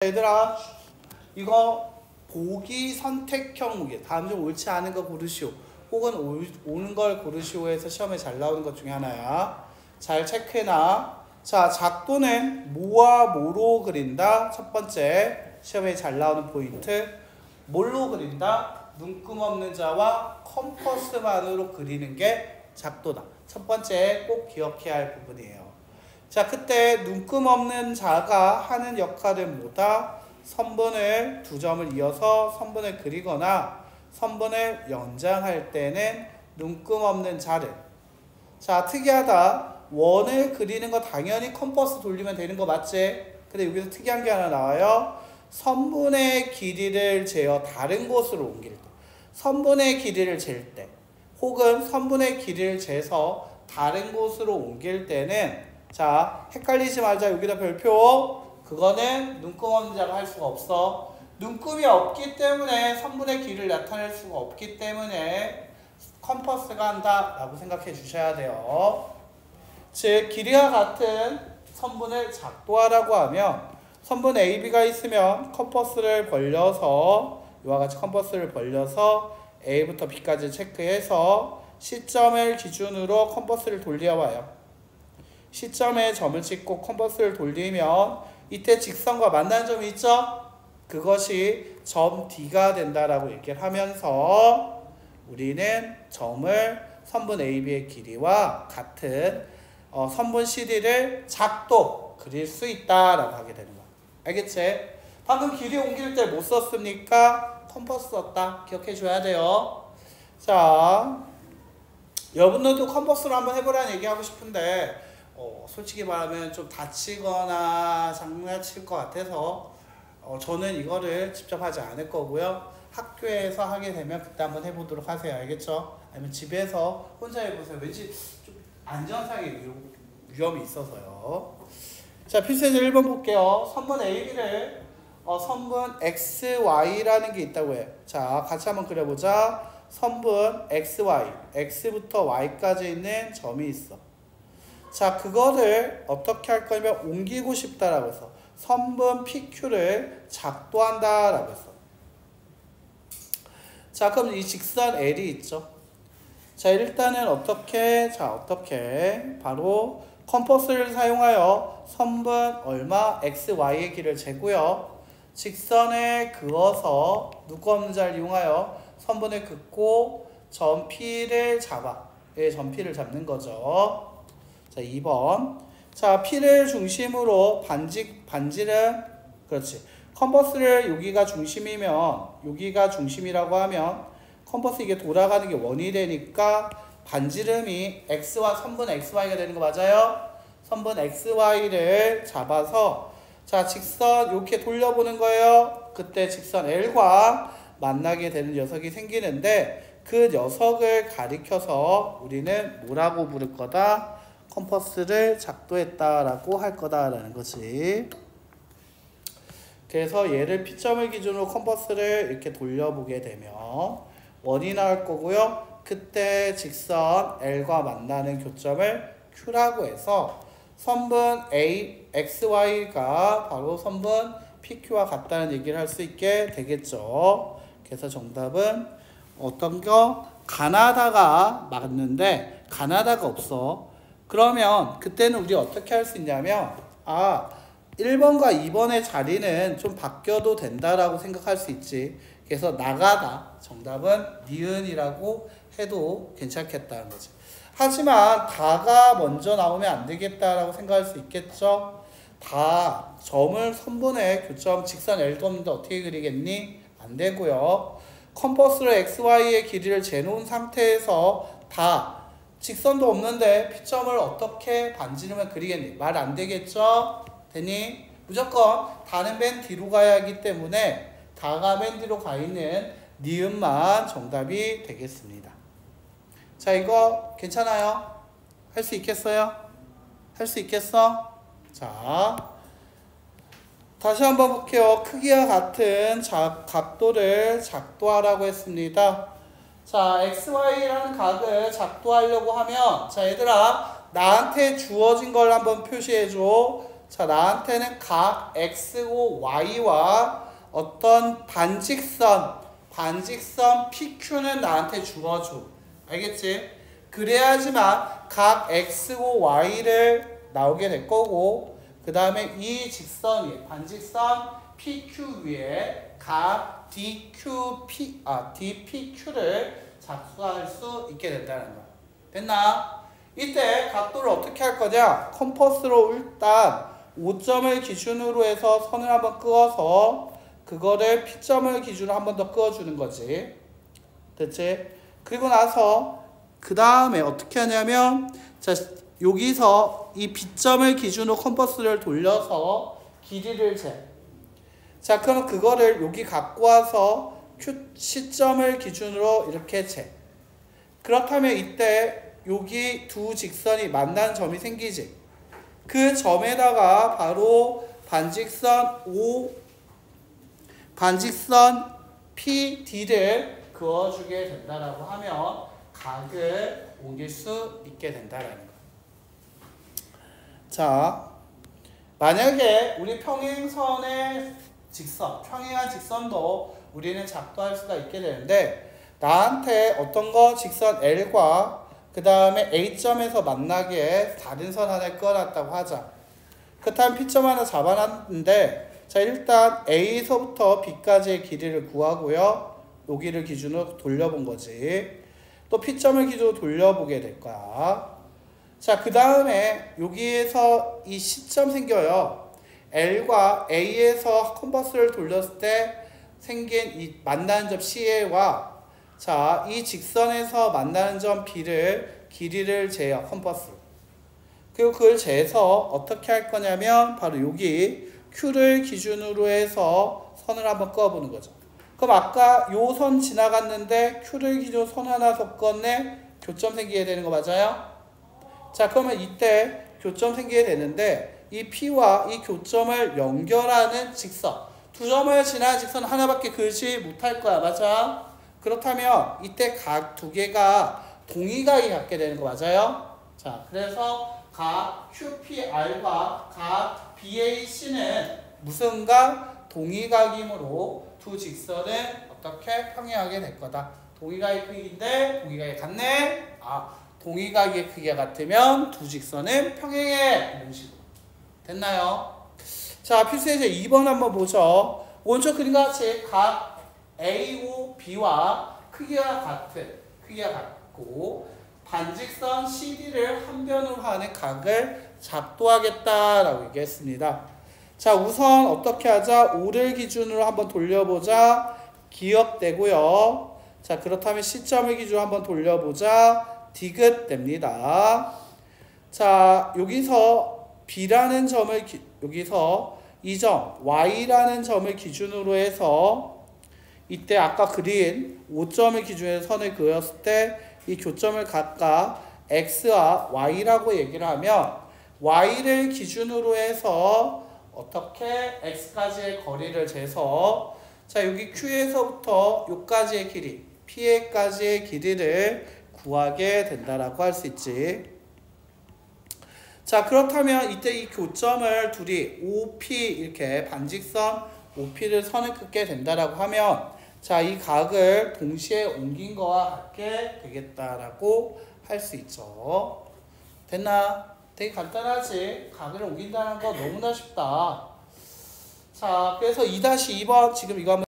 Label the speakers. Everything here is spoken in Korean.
Speaker 1: 얘들아, 이거 보기 선택형 무게. 다음 중 옳지 않은 거 고르시오. 혹은 옳은 걸 고르시오에서 시험에 잘 나오는 것 중에 하나야. 잘 체크해놔. 자, 작도는 뭐와 뭐로 그린다? 첫 번째, 시험에 잘 나오는 포인트. 뭘로 그린다? 눈금 없는 자와 컴퍼스만으로 그리는 게 작도다. 첫 번째 꼭 기억해야 할 부분이에요. 자, 그때 눈금 없는 자가 하는 역할은 뭐다? 선분을 두 점을 이어서 선분을 그리거나 선분을 연장할 때는 눈금 없는 자를. 자, 특이하다. 원을 그리는 거 당연히 컴퍼스 돌리면 되는 거 맞지? 근데 여기서 특이한 게 하나 나와요. 선분의 길이를 재어 다른 곳으로 옮길 때, 선분의 길이를 잴 때, 혹은 선분의 길이를 재서 다른 곳으로 옮길 때는, 자, 헷갈리지 말자. 여기다 별표. 그거는 눈금 없는 자가 할 수가 없어. 눈금이 없기 때문에 선분의 길이를 나타낼 수가 없기 때문에 컴퍼스가 한다 라고 생각해 주셔야 돼요. 즉, 길이와 같은 선분을 작도하라고 하면 선분 AB가 있으면 컴퍼스를 벌려서, 이와 같이 컴퍼스를 벌려서 A부터 B까지 체크해서 시점을 기준으로 컴퍼스를 돌려봐요. 시점에 점을 찍고 컴퍼스를 돌리면 이때 직선과 만나는 점이 있죠? 그것이 점 D가 된다라고 얘기를 하면서 우리는 점을 선분 AB의 길이와 같은 선분 CD를 작도 그릴 수 있다라고 하게 되는 거야. 알겠지? 방금 길이 옮길 때 못 썼으니까 컴퍼스 썼다. 기억해 줘야 돼요. 자, 여러분들도 컴퍼스로 한번 해보라는 얘기하고 싶은데 솔직히 말하면 좀 다치거나 장난칠 것 같아서 저는 이거를 직접 하지 않을 거고요. 학교에서 하게 되면 그때 한번 해보도록 하세요. 알겠죠? 아니면 집에서 혼자 해보세요. 왠지 좀 안전상의 위험이 있어서요. 자, 필수예제 1번 볼게요. 선분 AB를 선분 XY라는 게 있다고 해요. 자, 같이 한번 그려보자. 선분 XY, X부터 Y까지 있는 점이 있어. 자, 그거를 어떻게 할 거냐면 옮기고 싶다라고 해서 선분 PQ를 작도한다라고 했어. 자, 그럼 이 직선 L이 있죠. 자, 일단은 어떻게 바로 컴퍼스를 사용하여 선분 얼마 XY의 길을 재고요. 직선에 그어서 눈금 없는 자를 이용하여 선분을 긋고 점 P를 잡아. 예, 점 P를 잡는 거죠. 자, 2번. 자, P를 중심으로 반지름, 그렇지. 컴퍼스를 여기가 중심이면, 여기가 중심이라고 하면, 컴퍼스 이게 돌아가는 게 원이 되니까, 반지름이 X와 선분 XY가 되는 거 맞아요? 선분 XY를 잡아서, 자, 직선 이렇게 돌려보는 거예요. 그때 직선 L과 만나게 되는 녀석이 생기는데, 그 녀석을 가리켜서 우리는 뭐라고 부를 거다? 컴퍼스를 작도했다라고 할 거다라는 거지. 그래서 얘를 P점을 기준으로 컴퍼스를 이렇게 돌려보게 되면 원이 나올 거고요. 그때 직선 L과 만나는 교점을 Q라고 해서 선분 XY가 바로 선분 PQ와 같다는 얘기를 할 수 있게 되겠죠. 그래서 정답은 어떤 거? 가나다가 맞는데 가나다가 없어. 그러면 그때는 우리 어떻게 할 수 있냐면 1번과 2번의 자리는 좀 바뀌어도 된다라고 생각할 수 있지. 그래서 나가다. 정답은 니은이라고 해도 괜찮겠다는 거지. 하지만 다가 먼저 나오면 안 되겠다라고 생각할 수 있겠죠. 다 점을 선분의 교점 직선 L도 없는데 어떻게 그리겠니? 안 되고요. 컴퍼스로 XY의 길이를 재놓은 상태에서 다 직선도 없는데 P점을 어떻게 반지름을 그리겠니? 말 안 되겠죠? 되니? 무조건 다는 맨 뒤로 가야 하기 때문에 다가 맨 뒤로 가 있는 니은만 정답이 되겠습니다. 자, 이거 괜찮아요? 할 수 있겠어요? 할 수 있겠어? 자, 다시 한번 볼게요. 크기와 같은 각도를 작도하라고 했습니다. 자, XY라는 각을 작도하려고 하면, 자, 얘들아, 나한테 주어진 걸 한번 표시해줘. 자, 나한테는 각 x고 y와 어떤 반직선 PQ는 나한테 주어줘. 알겠지? 그래야지만 각 x고 y를 나오게 될 거고, 그 다음에 이 직선 위에 반직선 PQ 위에 각 DPQ를 작성할 수 있게 된다는 거야. 됐나? 이때 각도를 어떻게 할 거냐? 컴퍼스로 일단 5점을 기준으로 해서 선을 한번 그어서 그거를 P점을 기준으로 한 번 더 그어주는 거지. 됐지? 그리고 나서 그 다음에 어떻게 하냐면, 자, 여기서 이 B점을 기준으로 컴퍼스를 돌려서 길이를 재. 자, 그럼 그거를 여기 갖고 와서 C점을 기준으로 이렇게 재. 그렇다면 이때 여기 두 직선이 만나는 점이 생기지. 그 점에다가 바로 반직선 PD를 그어주게 된다라고 하면 각을 옮길 수 있게 된다라는 거야. 자, 만약에 우리 평행선의 평행한 직선도 우리는 작도할 수가 있게 되는데, 나한테 어떤 거 직선 L과 그 다음에 A점에서 만나게 다른 선 하나를 그어놨다고 하자. 그렇다면 P점 하나 잡아놨는데, 자, 일단 A에서부터 B까지의 길이를 구하고요. 여기를 기준으로 돌려본 거지. 또 P점을 기준으로 돌려보게 될 거야. 자, 그 다음에 여기에서 이 C점 생겨요. L과 A에서 컴퍼스를 돌렸을 때 생긴 이 만나는 점 C와, 자, 이 직선에서 만나는 점 B를 길이를 재요. 컴퍼스로. 그리고 그걸 재서 어떻게 할 거냐면 바로 여기 Q를 기준으로 해서 선을 한번 그어보는 거죠. 그럼 아까 요 선 지나갔는데 Q를 기준으로 선 하나 더 그었네? 교점 생기게 되는 거 맞아요? 자, 그러면 이때 교점 생기게 되는데, 이 P와 이 교점을 연결하는 직선, 두 점을 지나는 직선 하나밖에 그리지 못할 거야. 맞아? 그렇다면 이때 각 두 개가 동의각이 갖게 되는 거 맞아요? 자, 그래서 각 QPR과 각 BAC는 무슨 각? 동의각이므로 두 직선은 어떻게 평행하게 될 거다. 동의각의 크기인데 동의각이 같네? 동의각의 크기가 같으면 두 직선은 평행해. 이런 식으로. 됐나요? 자, 필수예제 2번 한번 보죠. 오른쪽 그림과 같이 각 A오 B와 크기가 같고 반직선 CD를 한 변으로 하는 각을 작도하겠다라고 얘기했습니다. 자, 우선 어떻게 하자? O를 기준으로 한번 돌려보자. 기억되고요. 자, 그렇다면 C점을 기준으로 한번 돌려보자. 디귿됩니다. 자, 여기서 B라는 점을 여기서 이 점 Y라는 점을 기준으로 해서 이때 아까 그린 5점을 기준으로 선을 그었을 때 이 교점을 각각 X와 Y라고 얘기를 하면, Y를 기준으로 해서 어떻게 X까지의 거리를 재서, 자, 여기 Q에서부터 여기까지의 길이, P에까지의 길이를 구하게 된다라고 할 수 있지. 자, 그렇다면 이때 이 교점을 둘이 OP 이렇게 반직선 OP를 선을 긋게 된다라고 하면, 자, 이 각을 동시에 옮긴 거와 같게 되겠다라고 할 수 있죠. 됐나? 되게 간단하지? 각을 옮긴다는 거 너무나 쉽다. 자, 그래서 2-2번 지금 이거 한번